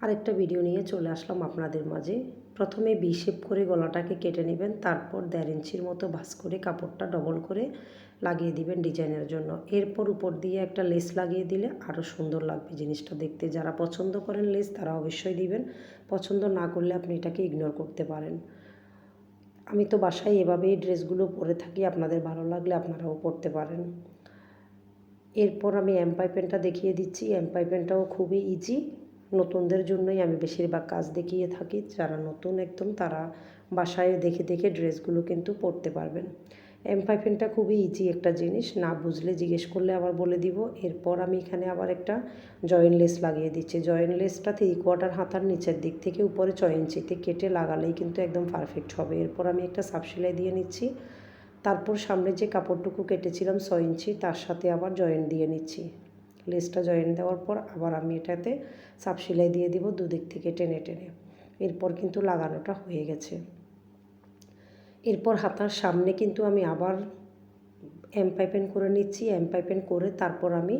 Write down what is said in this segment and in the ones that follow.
আরেকটা ভিডিও নিয়ে চলে আসলাম আপনাদের মাঝে। প্রথমে ভি শেপ করে গলাটাকে কেটে নেবেন, তারপর 1.5 ইঞ্চির মতো ভাঁজ করে কাপড়টা ডবল করে লাগিয়ে দিবেন ডিজাইনের জন্য। এরপর উপর দিয়ে একটা লেস লাগিয়ে দিলে আরও সুন্দর লাগবে জিনিসটা দেখতে। যারা পছন্দ করেন লেস তারা অবশ্যই দিবেন, পছন্দ না করলে আপনি এটাকে ইগনোর করতে পারেন। আমি তো বাসায় এভাবেই ড্রেসগুলো পরে থাকি, আপনাদের ভালো লাগলে আপনারাও পরতে পারেন। এরপর আমি এমপাই পেনটা দেখিয়ে দিচ্ছি। এমপাই পেনটাও খুবই ইজি, নতুনদের জন্যই আমি বেশিরভাগ কাজ দেখিয়ে থাকি। যারা নতুন একদম তারা বাসায় দেখে দেখে ড্রেসগুলো কিন্তু পরতে পারবেন। এমপাই পেনটা খুবই ইজি একটা জিনিস, না বুঝলে জিজ্ঞেস করলে আবার বলে দিব। এরপর আমি এখানে আবার একটা জয়েন্ট লেস লাগিয়ে দিচ্ছি। জয়েন্ট লেসটা 3/4 হাতার নিচের দিক থেকে উপরে 6 ইঞ্চিতে কেটে লাগালেই কিন্তু একদম পারফেক্ট হবে। এরপর আমি একটা সাপ সেলাই দিয়ে নিচ্ছি। তারপর সামনে যে কাপড়টুকু কেটেছিলাম 6 ইঞ্চি, তার সাথে আবার জয়েন্ট দিয়ে নিচ্ছি। লেসটা জয়েন্ট দেওয়ার পর আবার আমি এটাতে সাপ সেলাই দিয়ে দিব দুদিক থেকে টেনে টেনে। এরপর কিন্তু লাগানোটা হয়ে গেছে। এরপর হাতার সামনে কিন্তু আমি আবার এমপাই পেন করে নিচ্ছি। এমপাই পেন করে তারপর আমি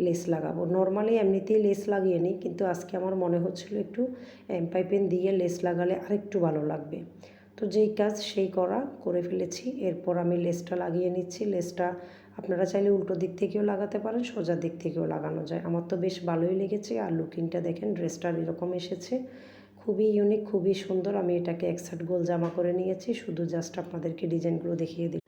লেস লাগাবো। নর্মালি এমনিতেই লেস লাগিয়ে নিই, কিন্তু আজকে আমার মনে হচ্ছিল একটু এমপাই পেন দিয়ে লেস লাগালে আরেকটু ভালো লাগবে। তো যেই কাজ সেই করে ফেলেছি। এরপর আমি লেসটা লাগিয়ে নিচ্ছি। লেসটা আপনারা চাইলে উল্টো দিক থেকেও লাগাতে পারেন, সোজা দিক থেকেও লাগানো যায়। আমার তো বেশ ভালোই লেগেছে। আর লুকিংটা দেখেন, ড্রেসটার এরকম এসেছে, খুবই ইউনিক, খুবই সুন্দর। আমি এটাকে এক সাইড গোল জামা করে নিয়েছি, শুধু জাস্ট আপনাদেরকে ডিজাইনগুলো দেখিয়ে দিই।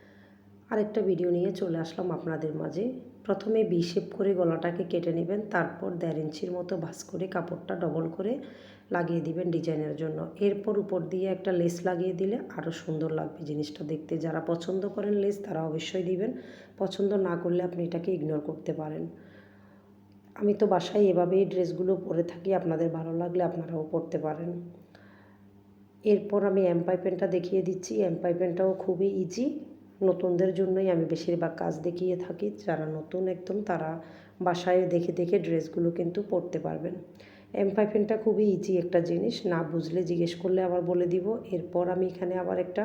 আরেকটা ভিডিও নিয়ে চলে আসলাম আপনাদের মাঝে। প্রথমে ভি শেপ করে গলাটাকে কেটে নেবেন, তারপর 1.5 ইঞ্চির মতো ভাঁজ করে কাপড়টা ডবল করে লাগিয়ে দিবেন ডিজাইনের জন্য। এরপর উপর দিয়ে একটা লেস লাগিয়ে দিলে আরও সুন্দর লাগবে জিনিসটা দেখতে। যারা পছন্দ করেন লেস তারা অবশ্যই দিবেন, পছন্দ না করলে আপনি এটাকে ইগনোর করতে পারেন। আমি তো বাসায় এভাবেই ড্রেসগুলো পরে থাকি, আপনাদের ভালো লাগলে আপনারাও পরতে পারেন। এরপর আমি এমপাই পেনটা দেখিয়ে দিচ্ছি। এমপাই পেনটাও খুবই ইজি, নতুনদের জন্যই আমি বেশিরভাগ কাজ দেখিয়ে থাকি। যারা নতুন একদম তারা বাসায় দেখে দেখে ড্রেসগুলো কিন্তু পরতে পারবেন। এমপাই পেনটা খুবই ইজি একটা জিনিস, না বুঝলে জিজ্ঞেস করলে আবার বলে দিব। এরপর আমি এখানে আবার একটা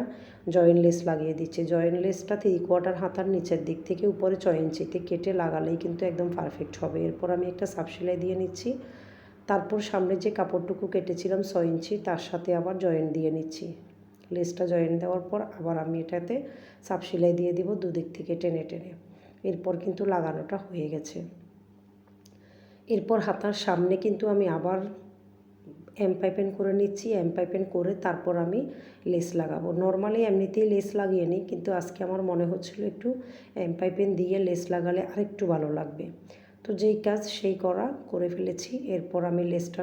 জয়েন্ট লেস লাগিয়ে দিচ্ছি। জয়েন্ট লেসটা 3/4 হাতার নিচের দিক থেকে উপরে 6 ইঞ্চিতে কেটে লাগালেই কিন্তু একদম পারফেক্ট হবে। এরপর আমি একটা সাপ সেলাই দিয়ে নিচ্ছি। তারপর সামনে যে কাপড়টুকু কেটেছিলাম 6 ইঞ্চি, তার সাথে আবার জয়েন্ট দিয়ে নিচ্ছি। লেসটা জয়েন্ট দেওয়ার পর আবার আমি এটাতে সাপ সেলাই দিয়ে দিব দুদিক থেকে টেনে টেনে। এরপর কিন্তু লাগানোটা হয়ে গেছে। এরপর হাতার সামনে কিন্তু আমি আবার এমপাই পেন করে নিচ্ছি। এমপাই পেন করে তারপর আমি লেস লাগাবো। নর্মালি এমনিতেই লেস লাগিয়ে নিই, কিন্তু আজকে আমার মনে হচ্ছিল একটু এমপাই পেন দিয়ে লেস লাগালে আরেকটু ভালো লাগবে। তো যেই কাজ সেই করে ফেলেছি। এরপর আমি লেসটা